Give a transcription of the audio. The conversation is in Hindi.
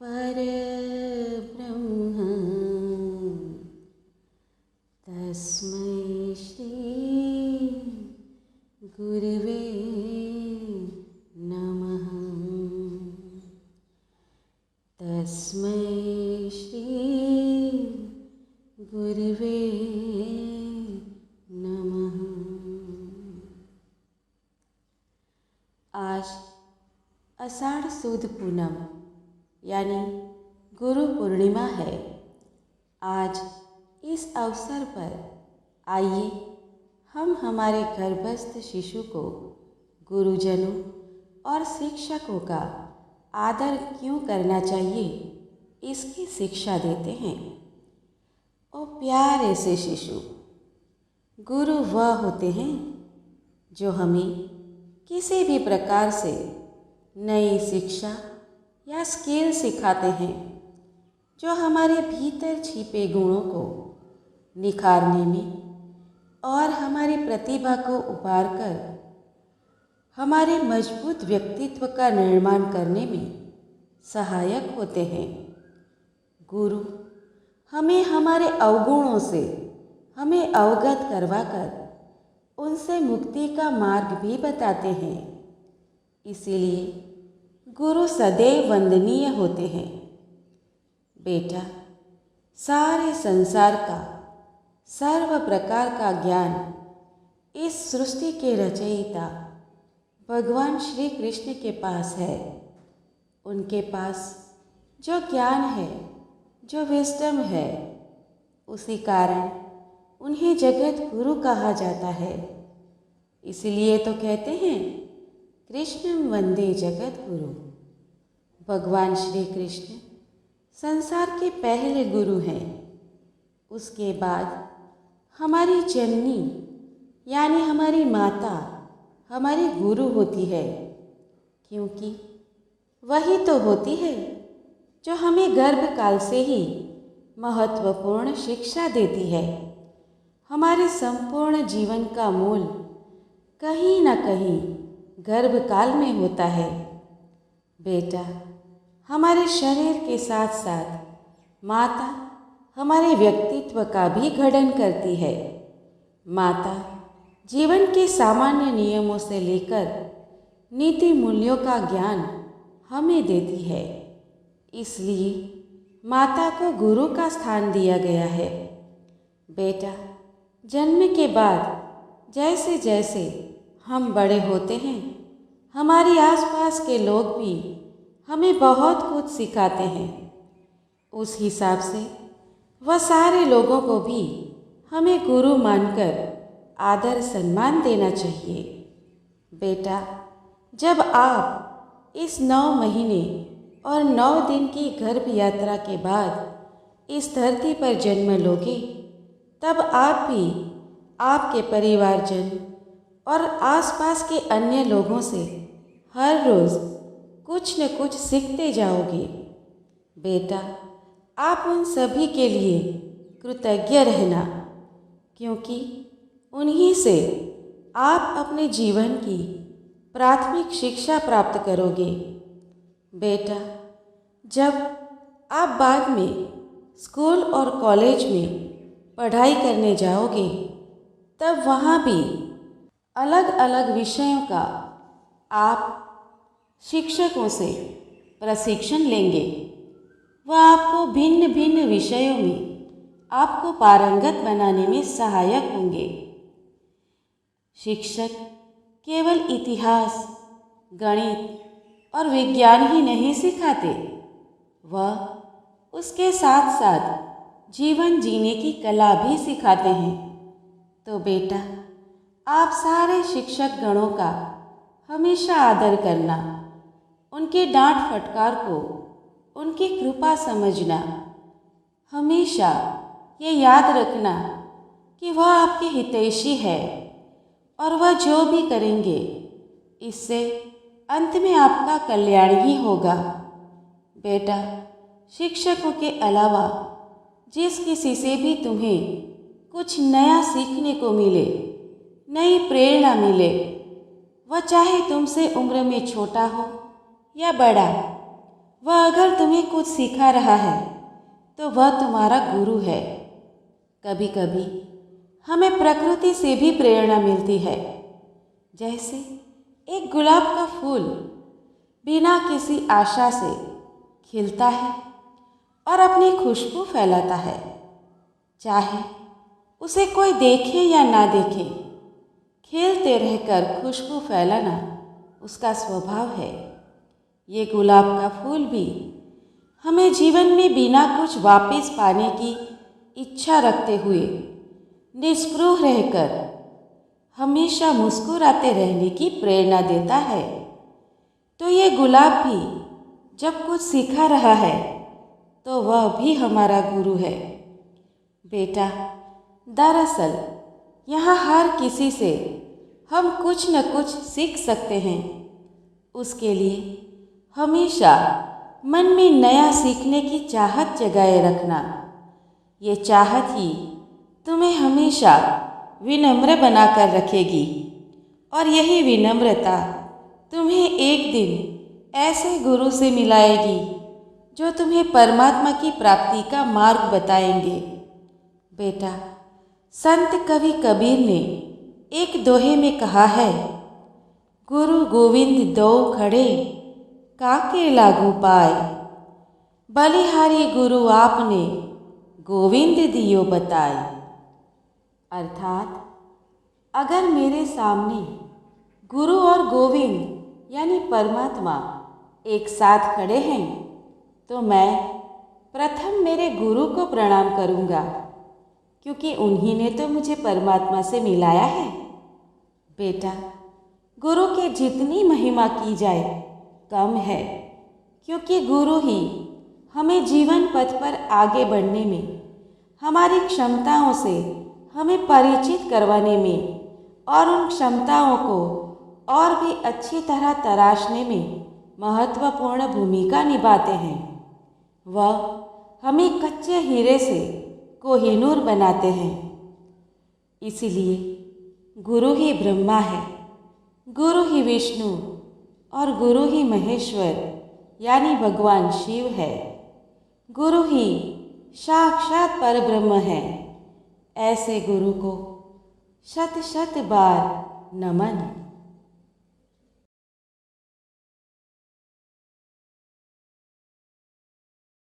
परब्रह्म तस्मै श्री गुरुवे नमः। तस्मै श्री गुरुवे नमः। आज आषाढ़ सुद पूनम यानी गुरु पूर्णिमा है। आज इस अवसर पर आइए हम हमारे गर्भस्थ शिशु को गुरुजनों और शिक्षकों का आदर क्यों करना चाहिए इसकी शिक्षा देते हैं। ओ प्यारे से शिशु, गुरु वह होते हैं जो हमें किसी भी प्रकार से नई शिक्षा या स्किल सिखाते हैं, जो हमारे भीतर छिपे गुणों को निखारने में और हमारी प्रतिभा को उभार कर हमारे मजबूत व्यक्तित्व का निर्माण करने में सहायक होते हैं। गुरु हमें हमारे अवगुणों से हमें अवगत करवाकर उनसे मुक्ति का मार्ग भी बताते हैं। इसीलिए गुरु सदैव वंदनीय होते हैं। बेटा, सारे संसार का सर्व प्रकार का ज्ञान इस सृष्टि के रचयिता भगवान श्री कृष्ण के पास है। उनके पास जो ज्ञान है, जो विजडम है, उसी कारण उन्हें जगत गुरु कहा जाता है। इसलिए तो कहते हैं कृष्णं वंदे जगत गुरु। भगवान श्री कृष्ण संसार के पहले गुरु हैं। उसके बाद हमारी जननी यानी हमारी माता हमारी गुरु होती है, क्योंकि वही तो होती है जो हमें गर्भकाल से ही महत्वपूर्ण शिक्षा देती है। हमारे संपूर्ण जीवन का मूल कहीं न कहीं गर्भकाल में होता है। बेटा, हमारे शरीर के साथ साथ माता हमारे व्यक्तित्व का भी गठन करती है। माता जीवन के सामान्य नियमों से लेकर नीति मूल्यों का ज्ञान हमें देती है। इसलिए माता को गुरु का स्थान दिया गया है। बेटा, जन्म के बाद जैसे जैसे हम बड़े होते हैं, हमारे आसपास के लोग भी हमें बहुत कुछ सिखाते हैं। उस हिसाब से वह सारे लोगों को भी हमें गुरु मानकर आदर सम्मान देना चाहिए। बेटा, जब आप इस 9 महीने और 9 दिन की गर्भ यात्रा के बाद इस धरती पर जन्म लोगे, तब आप भी आपके परिवारजन और आसपास के अन्य लोगों से हर रोज़ कुछ न कुछ सीखते जाओगे। बेटा, आप उन सभी के लिए कृतज्ञ रहना, क्योंकि उन्हीं से आप अपने जीवन की प्राथमिक शिक्षा प्राप्त करोगे। बेटा, जब आप बाद में स्कूल और कॉलेज में पढ़ाई करने जाओगे, तब वहाँ भी अलग अलग विषयों का आप शिक्षकों से प्रशिक्षण लेंगे। वह आपको भिन्न भिन्न विषयों में आपको पारंगत बनाने में सहायक होंगे। शिक्षक केवल इतिहास, गणित और विज्ञान ही नहीं सिखाते, वह उसके साथ साथ जीवन जीने की कला भी सिखाते हैं। तो बेटा, आप सारे शिक्षक गणों का हमेशा आदर करना, उनके डांट फटकार को उनकी कृपा समझना। हमेशा ये याद रखना कि वह आपके हितैषी है और वह जो भी करेंगे इससे अंत में आपका कल्याण ही होगा। बेटा, शिक्षकों के अलावा जिस किसी से भी तुम्हें कुछ नया सीखने को मिले, नई प्रेरणा मिले, वह चाहे तुमसे उम्र में छोटा हो या बड़ा, वह अगर तुम्हें कुछ सिखा रहा है तो वह तुम्हारा गुरु है। कभी कभी हमें प्रकृति से भी प्रेरणा मिलती है, जैसे एक गुलाब का फूल बिना किसी आशा से खिलता है और अपनी खुशबू फैलाता है, चाहे उसे कोई देखे या ना देखे। खिलते रहकर खुशबू फैलाना उसका स्वभाव है। ये गुलाब का फूल भी हमें जीवन में बिना कुछ वापस पाने की इच्छा रखते हुए निष्पृह रहकर हमेशा मुस्कुराते रहने की प्रेरणा देता है। तो ये गुलाब भी जब कुछ सिखा रहा है तो वह भी हमारा गुरु है। बेटा, दरअसल यहाँ हर किसी से हम कुछ न कुछ सीख सकते हैं। उसके लिए हमेशा मन में नया सीखने की चाहत जगाए रखना। ये चाहत ही तुम्हें हमेशा विनम्र बनाकर रखेगी और यही विनम्रता तुम्हें एक दिन ऐसे गुरु से मिलाएगी जो तुम्हें परमात्मा की प्राप्ति का मार्ग बताएंगे। बेटा, संत कवि कबीर ने एक दोहे में कहा है, गुरु गोविंद दो खड़े काके लागू पाए, बलिहारी गुरु आपने गोविंद दियो बताए। अर्थात अगर मेरे सामने गुरु और गोविंद यानी परमात्मा एक साथ खड़े हैं तो मैं प्रथम मेरे गुरु को प्रणाम करूँगा, क्योंकि उन्हीं ने तो मुझे परमात्मा से मिलाया है। बेटा, गुरु की जितनी महिमा की जाए कम है, क्योंकि गुरु ही हमें जीवन पथ पर आगे बढ़ने में, हमारी क्षमताओं से हमें परिचित करवाने में और उन क्षमताओं को और भी अच्छी तरह तराशने में महत्वपूर्ण भूमिका निभाते हैं। वह हमें कच्चे हीरे से कोहिनूर बनाते हैं। इसीलिए गुरु ही ब्रह्मा है, गुरु ही विष्णु और गुरु ही महेश्वर यानी भगवान शिव है। गुरु ही साक्षात परब्रह्म है। ऐसे गुरु को शत शत बार नमन।